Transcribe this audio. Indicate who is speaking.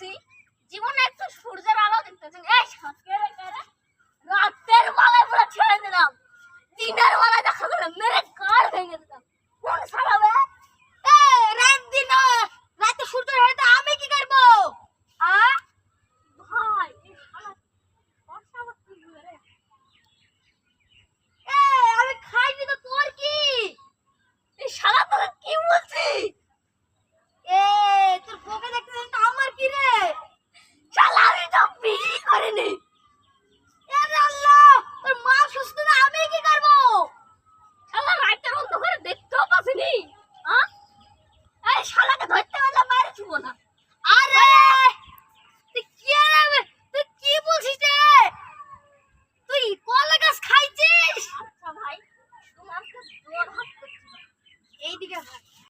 Speaker 1: তুই জীবনে একটু সূর্যের আলো দেখতেছিস? এই রাতের বেলায় পুরো ছেড়ে দিলাম, দিনের বেলায় দেখা গেল মেরে কার ভেঙে দিলাম। কোন শালা বে? রাত দিন রাতে সূর্য হইতে আমি কি করব? আ ভাই এই শালা বর্ষা বর্ষি রে। আমি খাইনি তো, তোর কি? এই শালা তোকে কি বলছি? তোর বউকে দেখতে তো আমার কি রে? শালা আমি তো বিয়ে করিনি। আরে আল্লাহ, তোর মা সুস্থ না, আমি কি করব? শালা রাতের অন্ধকারে দেখতেও পাসনি। হ্যাঁ, এই শালাকে ধরতে পারলে মারে ছুবো না। আরে তুই কি রে? তুই কি বলছিস রে? তুই কলা গাছ খাইছিস? আচ্ছা ভাই, তোমার তো জোর হাত করছিস। এইদিকে ভাই